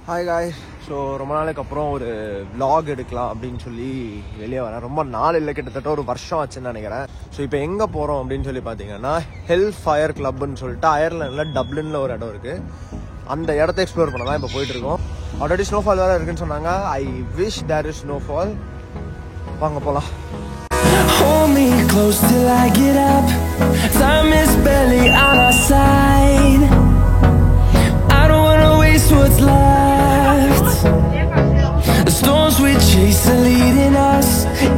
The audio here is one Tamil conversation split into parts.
Hi guys. ஸோ ரொம்ப நாளைக்கு அப்புறம் ஒரு vlog எடுக்கலாம் அப்படின்னு சொல்லி வெளியே வரேன். ரொம்ப நாள் இல்லை, கிட்டத்தட்ட ஒரு வருஷம் ஆச்சுன்னு நினைக்கிறேன். ஸோ இப்போ எங்கே போகிறோம் அப்படின்னு சொல்லி பார்த்தீங்கன்னா ஹெல் ஃபயர் கிளப்னு சொல்லிட்டு அயர்லாண்டில் டப்ளினில் ஒரு இடம் இருக்குது. அந்த இடத்த எக்ஸ்ப்ளோர் பண்ண தான் இப்போ போயிட்டுருக்கோம். ஆல்ரெடி ஸ்னோஃபால் வேறு இருக்குன்னு சொன்னாங்க. I wish there is snowfall. வாங்க போகலாம். Hold me close till I get up. Time is barely on our side. I don't wanna waste what's left. The storms we chase are leading us,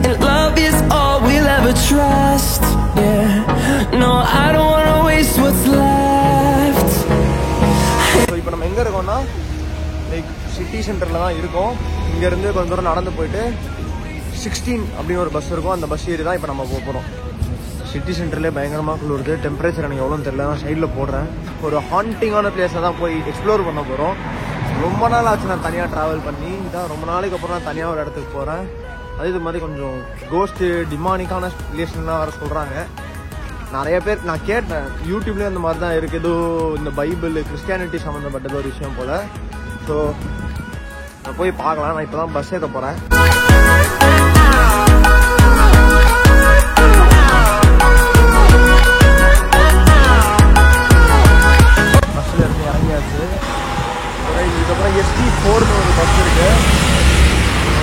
and love is all we'll ever trust. Yeah, no, I don't wanna waste what's left. So இப்போ நம்ம எங்கே இருக்கோம்னா லைக் சிட்டி சென்டரில் தான் இருக்கோம். இங்கேருந்து கொஞ்சம் தூரம் நடந்து போயிட்டு 16 அப்படின்னு ஒரு பஸ் இருக்கும். அந்த பஸ் ஏறி தான் இப்போ நம்ம போகிறோம். சிட்டி சென்டர்லேயே பயங்கரமாக குளிருது. டெம்பரேச்சர் எனக்கு எவ்வளோன்னு தெரியல, நான் சைடில் போடுறேன். ஒரு ஹாண்டிங்கான பிளேஸில் தான் போய் எக்ஸ்ப்ளோர் பண்ண போகிறோம். ரொம்ப நாள் ஆச்சு நான் தனியாக ட்ராவல் பண்ணி. இதான் ரொம்ப நாளைக்கு அப்புறம் நான் தனியாக ஒரு இடத்துக்கு போகிறேன். அது இது மாதிரி கொஞ்சம் கோஸ்ட்டு டிமானிக்கான பிளேஸ்லாம் வர சொல்கிறாங்க. நிறைய பேர் நான் கேட்டேன், யூடியூப்லேயே அந்த மாதிரி தான் இருக்குது. ஏதோ இந்த பைபிள் கிறிஸ்டியானிட்டி சம்மந்தப்பட்டது ஒரு விஷயம் போல். ஸோ நான் போய் பார்க்கலாம். நான் இப்போ தான் பஸ் ஏற்ற போகிறேன். பஸ்ஸில் இருந்து இறங்கியாச்சு. இதுக்கப்புறம் SD4ன்னு ஒரு பஸ் இருக்குது.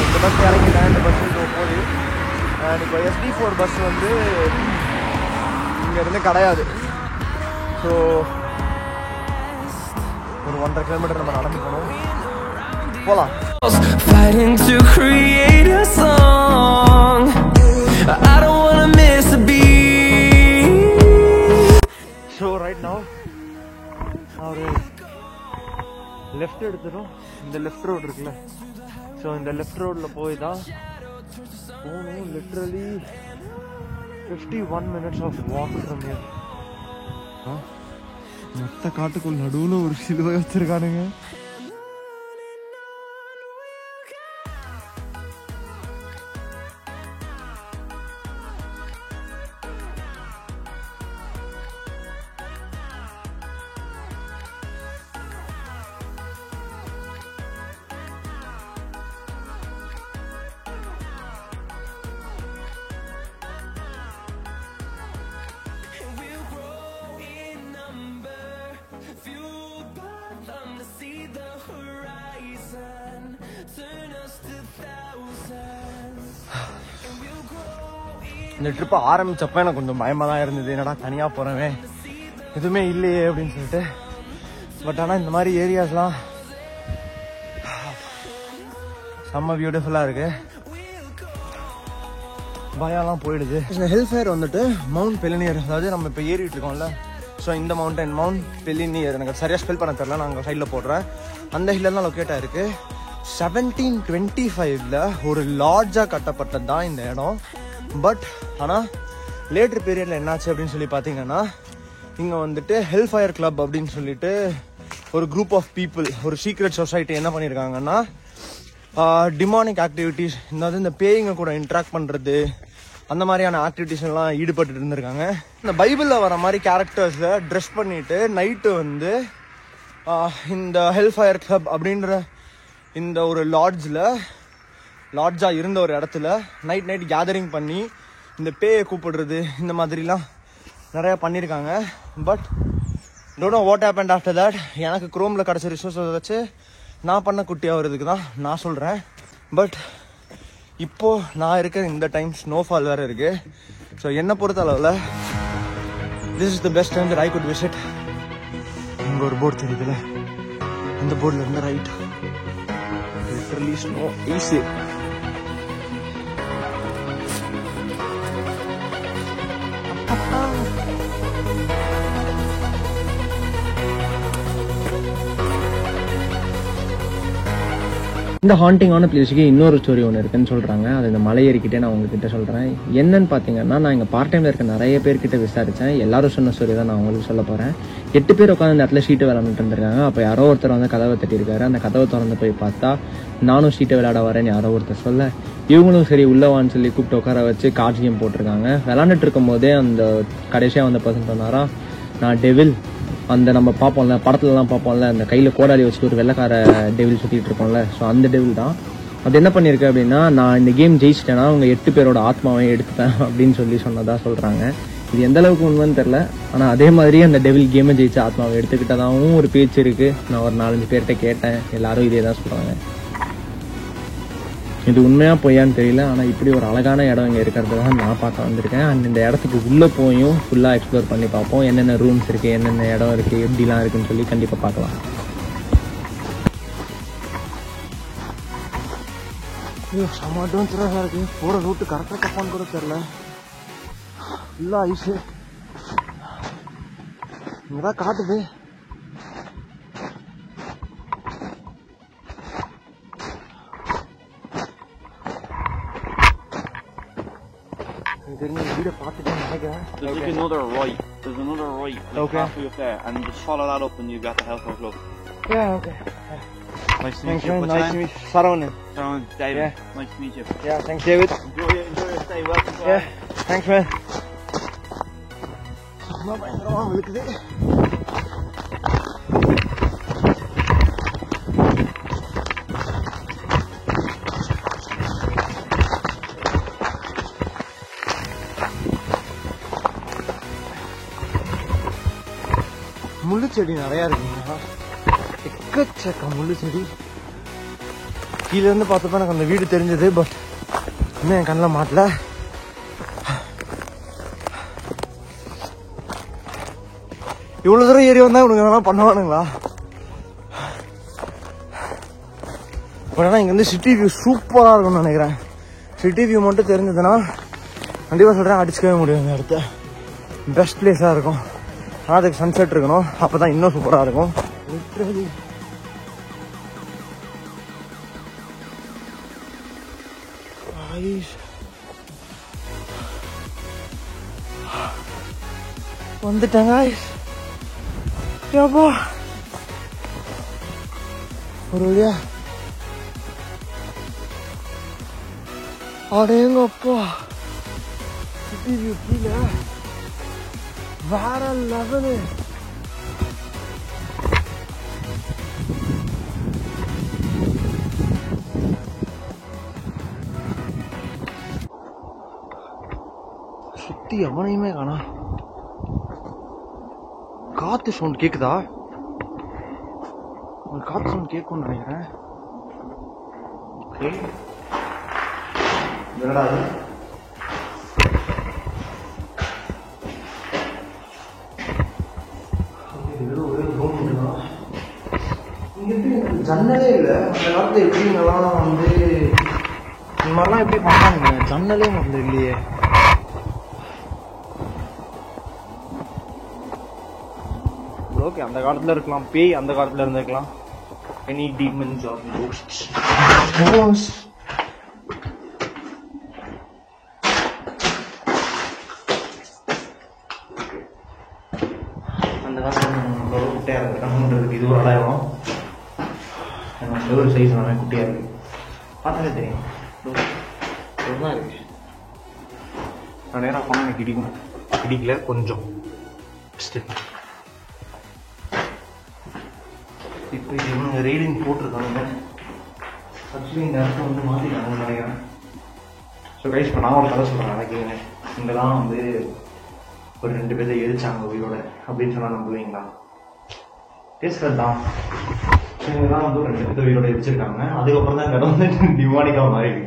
இந்த பஸ் இறங்கிட்டேன். இந்த பஸ் போகுது. இப்போ SD4 பஸ் வந்து இங்கேருந்து கிடையாது. ஸோ ஒரு 1.5 கிலோமீட்டர் நம்ம நடந்து போகணும். போகலாம். Fighting to create a song. I don't wanna miss a beat. So right now ஒரு லெஃப்ட் எடுத்துடும். இந்த லெஃப்ட் ரோடு இருக்குல்ல, ஸோ இந்த லெஃப்ட் ரோடில் போய் தான் போகணும். Literally 51 minutes of walk from here. மொத்த காட்டுக்குள் நடுவில் ஒரு சிலுவை வச்சிருக்கானுங்க. இந்த ட்ரிப்பை ஆரம்பிச்சப்ப எனக்கு கொஞ்சம் பயமாக தான் இருந்தது. என்னடா தனியாக போகிறவன் எதுவுமே இல்லையே அப்படின்னு சொல்லிட்டு. பட் ஆனால் இந்த மாதிரி ஏரியாஸ்லாம் செம்ம பியூட்டிஃபுல்லாக இருக்கு. பயம்லாம் போயிடுது. ஹில் ஃபயர் வந்துட்டு மவுண்ட் பெலினியர், அதாவது நம்ம இப்போ ஏறிட்டு இருக்கோம்ல, ஸோ இந்த மவுண்டன் மவுண்ட் பெலினியர். எனக்கு சரியாக ஸ்பெல் பண்ண தெரியல, நான் அங்கே சைடில் போடுறேன். அந்த ஹில்லில் தான் லொக்கேட் ஆகிருக்கு. 1725 ஒரு லார்ஜாக கட்டப்பட்டது தான் இந்த இடம். பட் ஆனால் லேட்டர் பீரியடில் என்னாச்சு அப்படின்னு சொல்லி பார்த்தீங்கன்னா, இங்கே வந்துட்டு ஹெல் ஃபயர் கிளப் அப்படின்னு சொல்லிட்டு ஒரு குரூப் ஆஃப் பீப்புள், ஒரு சீக்ரெட் சொசைட்டி என்ன பண்ணியிருக்காங்கன்னா, டிமானிக் ஆக்டிவிட்டீஸ், இந்த பேய்ங்க கூட இன்ட்ராக்ட் பண்ணுறது, அந்த மாதிரியான ஆக்டிவிட்டீஸ் எல்லாம் ஈடுபட்டு இருந்திருக்காங்க. இந்த பைபிளில் வர மாதிரி கேரக்டர்ஸை ட்ரெஸ் பண்ணிட்டு நைட்டு வந்து இந்த ஹெல் ஃபயர் கிளப் அப்படின்ற இந்த ஒரு லாட்ஜாக இருந்த ஒரு இடத்துல நைட் கேதரிங் பண்ணி இந்த பேயை கூப்பிடுறது, இந்த மாதிரிலாம் நிறையா பண்ணியிருக்காங்க. But don't know what happened after that. எனக்கு குரோமில் கிடச்ச ரிசோர்ஸை வச்சு நான் பண்ண குட்டியாகிறதுக்கு தான் நான் சொல்கிறேன். பட் இப்போது நான் இருக்கிற இந்த டைம் ஸ்னோஃபால் வேறு இருக்குது. ஸோ என்னை பொறுத்த அளவில் this is the best time that I could visit. இங்கே ஒரு போர்டு தெரியுதுல்ல, அந்த போர்டில் இருந்து ரைட் லிட்டரலி ஸ்னோ ஈஸி. இந்த ஹாண்டிங்கான பிளேஸுக்கு இன்னொரு ஸ்டோரி ஒன்று இருக்குன்னு சொல்கிறாங்க. அது இந்த மலை ஏறிக்கிட்டே நான் உங்ககிட்ட சொல்கிறேன். என்னன்னு பார்த்தீங்கன்னா, நான் இங்கே பார்ட் டைமில் இருக்க நிறைய பேர்கிட்ட விசாரித்தேன். எல்லாரும் சொன்ன ஸ்டோரி தான் நான் உங்களுக்கு சொல்ல போகிறேன். 8 பேர் உட்காந்து இந்த இடத்துல ஷீட்டை விளையாண்டுட்டு இருந்திருக்காங்க. அப்போ யாரோ ஒருத்தர் வந்து கதவை தட்டியிருக்காரு. அந்த கதவை திறந்து போய் பார்த்தா, நானும் ஷீட்டை விளையாட வரேன்னு யாரோ ஒருத்தர் சொல்ல, இவங்களும் சரி உள்ளவான்னு சொல்லி கூப்பிட்டு உட்கார வச்சு கார்ட்ஸ் கேம் போட்டிருக்காங்க. விளாண்டுட்டு இருக்கும் போதே அந்த கடைசியாக வந்த பர்சன் சொன்னாராம், நான் டெவில் அந்த நம்ம பார்ப்போம்ல படத்துலலாம் பார்ப்போம்ல, அந்த கையில் கோடாலி வச்சுட்டு ஒரு வெள்ளைக்கார டெவில் சுற்றிட்டு இருக்கோம்ல, ஸோ அந்த டெவில் தான். அது என்ன பண்ணியிருக்கு அப்படின்னா, நான் இந்த கேம் ஜெயிச்சிட்டேன்னா அவங்க 8 பேரோட ஆத்மாவை எடுத்துப்பேன் அப்படின்னு சொன்னதா சொல்கிறாங்க. இது எந்த அளவுக்கு உண்மைன்னு தெரில. ஆனால் அதே மாதிரி அந்த டெவில் கேமை ஜெயிச்ச ஆத்மாவை எடுத்துக்கிட்டதாகவும் ஒரு பேச்சு இருக்குது. நான் ஒரு 4-5 பேர்கிட்ட கேட்டேன், எல்லாரும் இதே தான் சொல்கிறாங்க. இது உண்மையாக பொய்யான்னு தெரியல. ஆனால் இப்படி ஒரு அழகான இடம் இங்கே இருக்கிறது தான் நான் பார்க்க வந்திருக்கேன். அண்ட் இந்த இடத்துக்கு உள்ளே போயும் ஃபுல்லாக எக்ஸ்ப்ளோர் பண்ணி பார்ப்போம். என்னென்ன ரூம்ஸ் இருக்குது, என்னென்ன இடம் இருக்குது, எப்படிலாம் இருக்குன்னு சொல்லி கண்டிப்பாக பார்க்கலாம். ஐயோ செம்ம அட்வென்ச்சராக இருக்குது. போகிற ரூட்டு கரெக்டாக தப்பான்னு கூட தெரில. ஃபுல்லாக ஐஸு இங்கே தான் காட்டுது. வீடை பார்த்துட்டு நினைக்கிறேன். There's like another right. There's another right. Okay. Halfway up there, and just follow that up, and you've got the Hellfire Club. Yeah, okay. Nice to meet Thanks, you. man. What's Nice your to name? meet you. Saravanan. Darren, David. Yeah. Nice to meet you. Yeah, thanks, David. Enjoy your stay. Welcome to Yeah, thanks, man. சும்மா பயங்கரமா விழுக்குது. முள்ளு செடி நிறையா இருக்குங்க. எக்கச்சக்க முள்ளு செடி. கீழே இருந்து பார்த்தப்ப எனக்கு அந்த வீடு தெரிஞ்சது, பட் இன்னும் என் கண்ணில் மாட்டல. இவ்வளோ தூரம் ஏறி வந்தா உனக்கு எதனா பண்ணுவானுங்களா? பட் ஆனால் இங்கே வந்து சிட்டி வியூ சூப்பராக இருக்கும்னு நினைக்கிறேன். சிட்டி வியூ மட்டும் தெரிஞ்சதுன்னா கண்டிப்பாக சொல்கிறேன், அடிச்சுக்கவே முடியும். இந்த இடத்த பெஸ்ட் பிளேஸாக இருக்கும். ஆனால் அதுக்கு சன்செட் இருக்கணும், அப்போ தான் இன்னும் சூப்பராக இருக்கும். லிட்ரலி வந்துட்டாங்க. ஏப்பா ஒரு வழியா அடேங்கப்பா, சிட்டி வியூ கீழே வேற லெவலு. சுத்தி எவனையுமே காணா. காத்து சவுண்ட் கேக்குதா? ஒரு காத்து சவுண்ட் கேட்கும்னு நினைக்கிறேன். என்னடா அது? ஜன்னலே இல்லை. அந்த காலத்துல எப்படிங்கெல்லாம் வந்து இந்த மாதிரிலாம் எப்படி பண்ணாங்க? ஜன்னலே முதல்ல இல்லையே. ஓகே, அந்த காலத்துல இருக்கலாம் பேய், அந்த காலத்துல இருந்திருக்கலாம். Any demons or ghosts. அந்த காலத்துல குட்டையா இருக்கான்றதுக்கு இது ஒரு அடையாளம். ஒரு சைஸ் நல்லா குட்டியா இருக்கு, பார்த்தாலே தெரியும். தான் இருக்கு. நான் நேராக போனால் எனக்கு இடிக்கும், இடிக்கல கொஞ்சம். இப்போ இது இவங்க ரீடிங் போட்டிருக்காங்க. ஆக்சுவலி இந்த இடத்த வந்து மாற்றிட்டாங்க நினைக்கிறேன். ஸோ கைஸ், இப்போ நான் ஒரு கதை சொல்கிறேன், நினைக்கிறீங்க. இங்கே தான் வந்து ஒரு 2 பேரை எரிச்சாங்க உயிரோட அப்படின்னு சொன்னால் நம்புவீங்களா? பேசுறது தான். இவங்க தான் வந்து ஒரு 2 பேர் உயிரோட எரிச்சிருக்காங்க. அதுக்கப்புறம் தான் இந்த இடம் வந்து டிமானிக்காக மாறிடுது.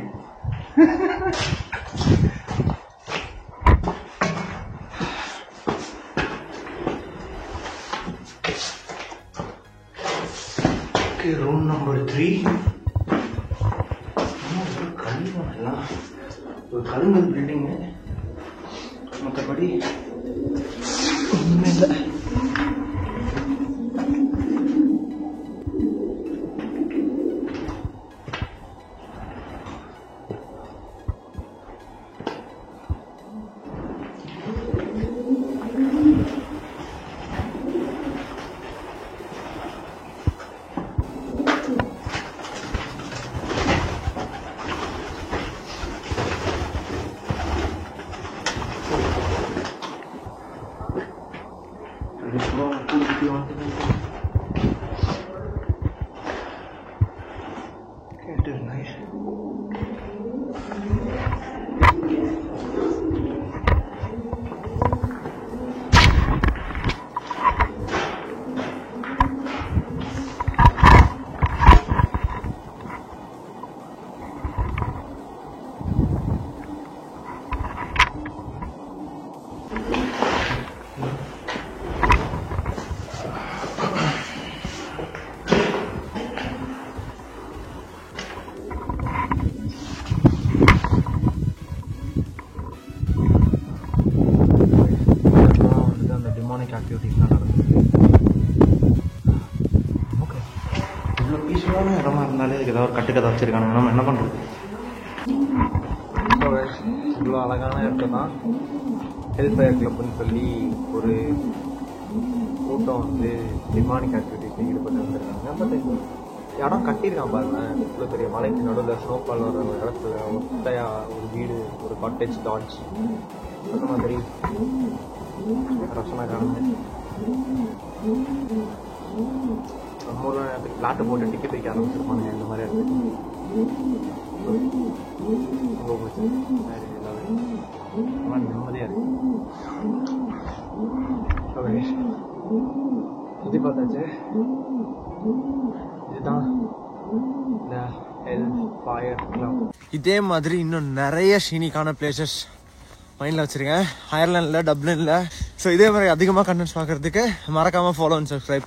Room number 3. எல்லாம் ஒரு கருங்கல் பில்டிங்கு, மற்றபடி ஒன்றுமே இல்லை. ஆக்டிவிட்டிஸ்லாம் நடந்துருக்கு. ஓகே, இவ்வளோ பீஸ்ஃபுல்லான இடமா இருந்தாலே இதுக்கு ஏதாவது ஒரு கட்டுக்கதை வச்சுருக்கானுங்க. நம்ம என்ன பண்ணுறது? இவ்வளோ அழகான இடம் தான் ஹெல்ஃபயர் கிளப்னு சொல்லி ஒரு கூட்டம் வந்து டிமானிக் ஆக்டிவிட்டிஸில் ஈடுபட்டு வந்துருக்காங்க. பட் இடம் கட்டியிருக்கான் பாருங்க, இவ்வளோ பெரிய மலைக்கு நடுவில் ஸ்னோஃபால் வர இடத்துல ஒத்தையா ஒரு வீடு, ஒரு காட்டேஜ் லாட்ஜ் அந்த மாதிரி ரசனை காணுங்க. நம்ம ஊரில் நேரத்துக்கு ஃப்ளாட்டு போட்டு டிக்கெட் வைக்க ஆரம்பிச்சிருப்பாங்க இந்த மாதிரி இடத்துக்கு. ரொம்ப பிடிச்சி நிம்மதியாக இருக்கு. சுற்றி பார்த்தாச்சு. இதுதான் இந்த ஹெல்ஃபயர் கிளப். இதே மாதிரி இன்னும் நிறைய ஷீனிக்கான பிளேசஸ் மைண்டில் வச்சுருக்கேன், அயர்லாண்டில், டப்ளினில். ஸோ இதே மாதிரி அதிகமாக கண்டென்ட்ஸ் பார்க்குறதுக்கு மறக்காமல் ஃபாலோ அண்ட் சப்ஸ்கிரைப்.